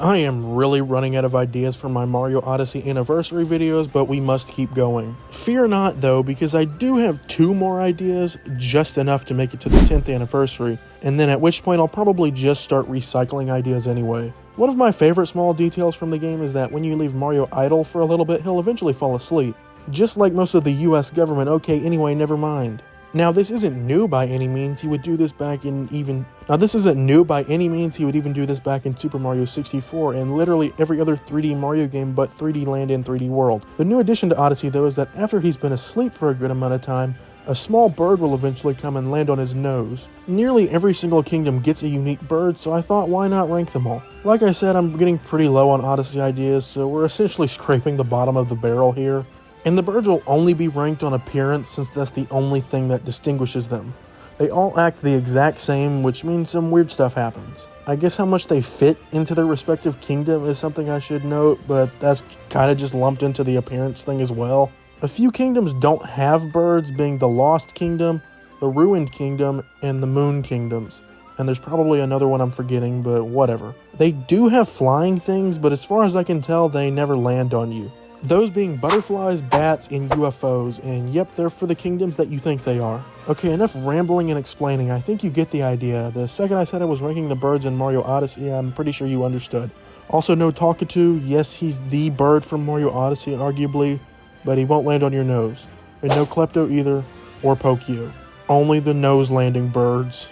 I am really running out of ideas for my Mario Odyssey anniversary videos, but we must keep going. Fear not though, because I do have 2 more ideas, just enough to make it to the 10th anniversary, and then at which point I'll probably just start recycling ideas anyway. One of my favorite small details from the game is that when you leave Mario idle for a little bit, he'll eventually fall asleep. Just like most of the US government. Okay, anyway, never mind. Now this isn't new by any means. He would do this back in even do this back in Super Mario 64 and literally every other 3D Mario game but 3D Land and 3D World. The new addition to Odyssey though is that after he's been asleep for a good amount of time, a small bird will eventually come and land on his nose. Nearly every single kingdom gets a unique bird, so I thought why not rank them all. Like I said, I'm getting pretty low on Odyssey ideas, so we're essentially scraping the bottom of the barrel here. And the birds will only be ranked on appearance since that's the only thing that distinguishes them. They all act the exact same, which means some weird stuff happens. I guess how much they fit into their respective kingdom is something I should note, but that's kind of just lumped into the appearance thing as well. A few kingdoms don't have birds, being the Lost Kingdom, the Ruined Kingdom, and the Moon Kingdoms. And there's probably another one I'm forgetting, but whatever. They do have flying things, but as far as I can tell, they never land on you. Those being butterflies, bats, and UFOs, and yep, they're for the kingdoms that you think they are. Okay, enough rambling and explaining. I think you get the idea. The second I said I was ranking the birds in Mario Odyssey, I'm pretty sure you understood. Also, no Talkatoo. Yes, he's the bird from Mario Odyssey, arguably, but he won't land on your nose. And no Klepto either, or poke you. Only the nose-landing birds.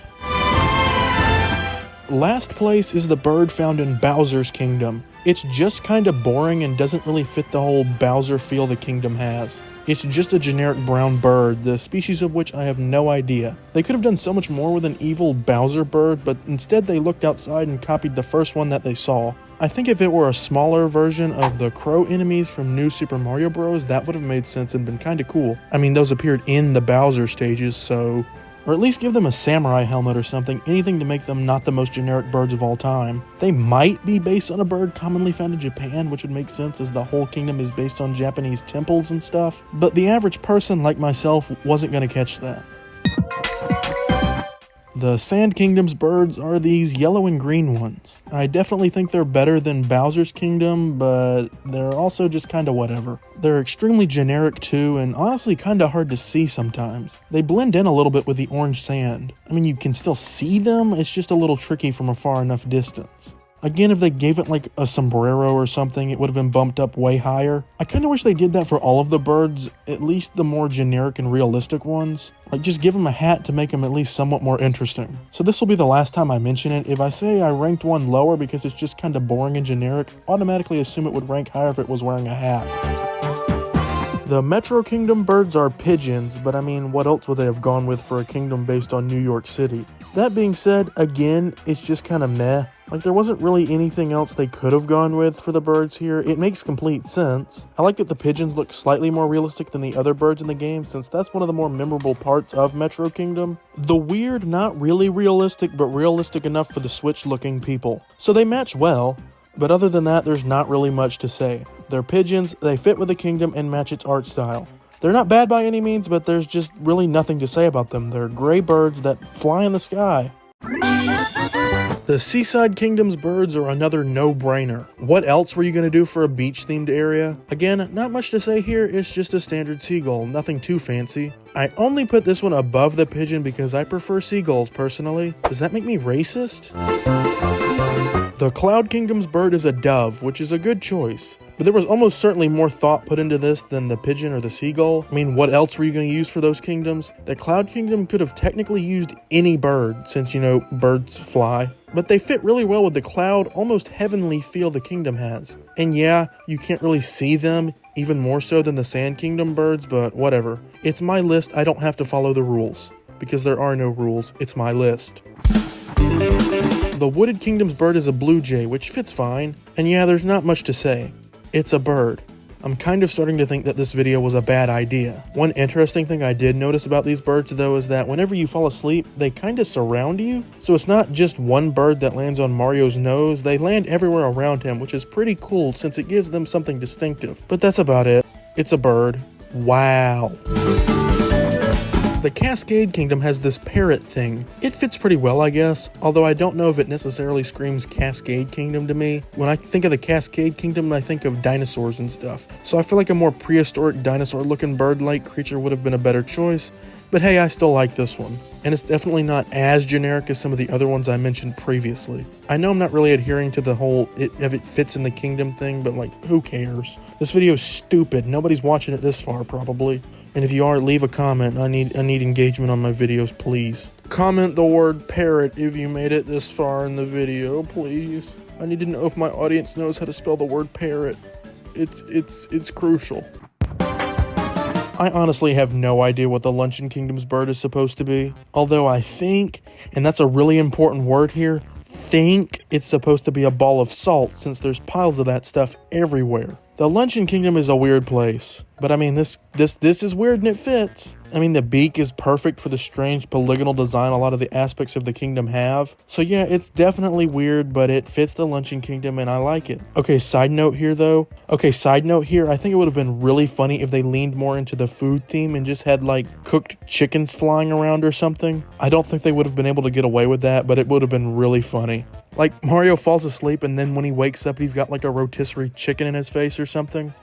Last place is the bird found in Bowser's Kingdom. It's just kinda boring and doesn't really fit the whole Bowser feel the kingdom has. It's just a generic brown bird, the species of which I have no idea. They could have done so much more with an evil Bowser bird, but instead they looked outside and copied the first one that they saw. I think if it were a smaller version of the crow enemies from New Super Mario Bros, that would have made sense and been kinda cool. I mean, those appeared in the Bowser stages, so... Or at least give them a samurai helmet or something, anything to make them not the most generic birds of all time. They might be based on a bird commonly found in Japan, which would make sense as the whole kingdom is based on Japanese temples and stuff, but the average person like myself wasn't going to catch that. The Sand Kingdom's birds are these yellow and green ones. I definitely think they're better than Bowser's Kingdom, but they're also just kinda whatever. They're extremely generic too, and honestly kinda hard to see sometimes. They blend in a little bit with the orange sand. I mean, you can still see them, it's just a little tricky from a far enough distance. Again, if they gave it like a sombrero or something, it would have been bumped up way higher. I kind of wish they did that for all of the birds, at least the more generic and realistic ones. Like, just give them a hat to make them at least somewhat more interesting. So this will be the last time I mention it. If I say I ranked one lower because it's just kind of boring and generic, automatically assume it would rank higher if it was wearing a hat. The Metro Kingdom birds are pigeons, but I mean, what else would they have gone with for a kingdom based on New York City? That being said, again, it's just kind of meh. Like, there wasn't really anything else they could have gone with for the birds here. It makes complete sense. I like that the pigeons look slightly more realistic than the other birds in the game, since that's one of the more memorable parts of Metro Kingdom. The weird, not really realistic, but realistic enough for the Switch-looking people. So they match well, but other than that, there's not really much to say. They're pigeons, they fit with the kingdom, and match its art style. They're not bad by any means, but there's just really nothing to say about them. They're gray birds that fly in the sky. The Seaside Kingdom's birds are another no-brainer. What else were you going to do for a beach-themed area? Again, not much to say here, it's just a standard seagull, nothing too fancy. I only put this one above the pigeon because I prefer seagulls personally. Does that make me racist? The Cloud Kingdom's bird is a dove, which is a good choice. But there was almost certainly more thought put into this than the pigeon or the seagull. I mean, what else were you going to use for those kingdoms? The Cloud Kingdom could have technically used any bird, since, you know, birds fly. But they fit really well with the cloud, almost heavenly feel the kingdom has. And yeah, you can't really see them, even more so than the Sand Kingdom birds, but whatever. It's my list, I don't have to follow the rules. Because there are no rules, it's my list. The Wooded Kingdom's bird is a blue jay, which fits fine. And yeah, there's not much to say. It's a bird. I'm kind of starting to think that this video was a bad idea. One interesting thing I did notice about these birds though is that whenever you fall asleep, they kind of surround you. So it's not just one bird that lands on Mario's nose, they land everywhere around him, which is pretty cool since it gives them something distinctive. But that's about it. It's a bird. Wow. The Cascade Kingdom has this parrot thing. It fits pretty well, I guess, although I don't know if it necessarily screams Cascade Kingdom to me. When I think of the Cascade Kingdom, I think of dinosaurs and stuff. So I feel like a more prehistoric dinosaur-looking bird-like creature would have been a better choice. But hey, I still like this one. And it's definitely not as generic as some of the other ones I mentioned previously. I know I'm not really adhering to the whole if it fits in the kingdom thing, but like, who cares? This video is stupid. Nobody's watching it this far, probably. And if you are, leave a comment. I need engagement on my videos, please. Comment the word parrot if you made it this far in the video, please. I need to know if my audience knows how to spell the word parrot. It's crucial. I honestly have no idea what the Luncheon Kingdom's bird is supposed to be. Although I think, and that's a really important word here, think it's supposed to be a ball of salt since there's piles of that stuff everywhere. The Luncheon Kingdom is a weird place, but I mean this is weird and it fits. I mean the beak is perfect for the strange polygonal design a lot of the aspects of the kingdom have. So yeah, it's definitely weird, but it fits the Luncheon Kingdom and I like it. Okay, side note here, I think it would have been really funny if they leaned more into the food theme and just had like cooked chickens flying around or something. I don't think they would have been able to get away with that, but it would have been really funny. Like Mario falls asleep and then when he wakes up he's got like a rotisserie chicken in his face or something.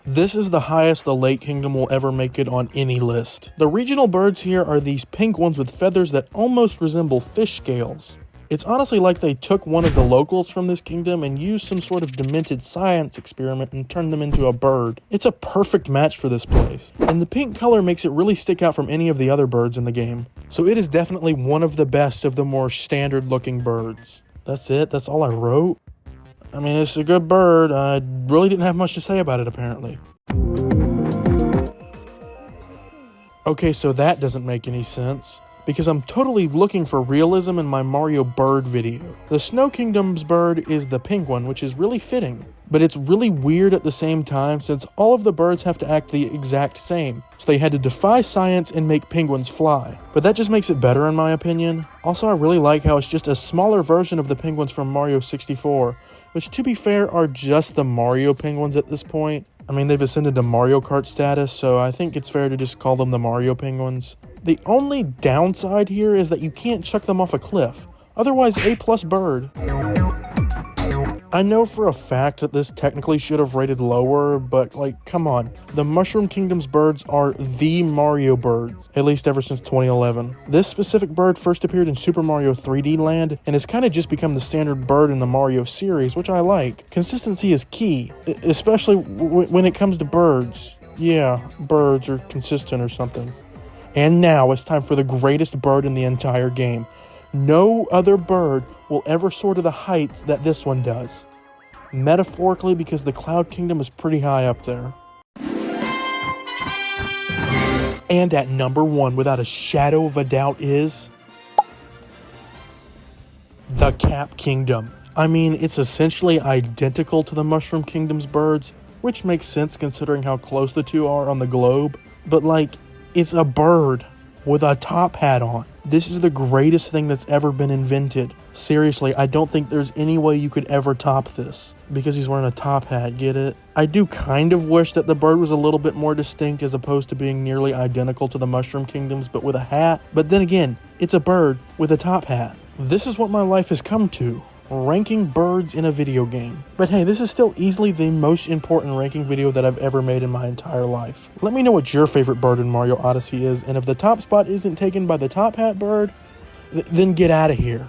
This is the highest the Lake Kingdom will ever make it on any list. The regional birds here are these pink ones with feathers that almost resemble fish scales. It's honestly like they took one of the locals from this kingdom and used some sort of demented science experiment and turned them into a bird. It's a perfect match for this place. And the pink color makes it really stick out from any of the other birds in the game. So it is definitely one of the best of the more standard looking birds. That's it, that's all I wrote. I mean, it's a good bird. I really didn't have much to say about it apparently. Okay, so that doesn't make any sense, because I'm totally looking for realism in my Mario bird video. The Snow Kingdom's bird is the pink one, which is really fitting, but it's really weird at the same time since all of the birds have to act the exact same, so they had to defy science and make penguins fly. But that just makes it better in my opinion. Also, I really like how it's just a smaller version of the penguins from Mario 64, which to be fair are just the Mario penguins at this point. I mean, they've ascended to Mario Kart status, so I think it's fair to just call them the Mario penguins. The only downside here is that you can't chuck them off a cliff. Otherwise, A+ bird. I know for a fact that this technically should have rated lower, but like, come on. The Mushroom Kingdom's birds are the Mario birds, at least ever since 2011. This specific bird first appeared in Super Mario 3D Land, and has kind of just become the standard bird in the Mario series, which I like. Consistency is key, especially when it comes to birds. Yeah, birds are consistent or something. And now it's time for the greatest bird in the entire game. No other bird will ever soar to the heights that this one does. Metaphorically, because the Cloud Kingdom is pretty high up there. And at number 1, without a shadow of a doubt, is the Cap Kingdom. I mean, it's essentially identical to the Mushroom Kingdom's birds, which makes sense considering how close the two are on the globe. But like, it's a bird with a top hat on. This is the greatest thing that's ever been invented. Seriously, I don't think there's any way you could ever top this. Because he's wearing a top hat, get it? I do kind of wish that the bird was a little bit more distinct as opposed to being nearly identical to the Mushroom Kingdoms, but with a hat. But then again, it's a bird with a top hat. This is what my life has come to. Ranking birds in a video game. But hey, this is still easily the most important ranking video that I've ever made in my entire life. Let me know what your favorite bird in Mario Odyssey is, and if the top spot isn't taken by the top hat bird, then get out of here.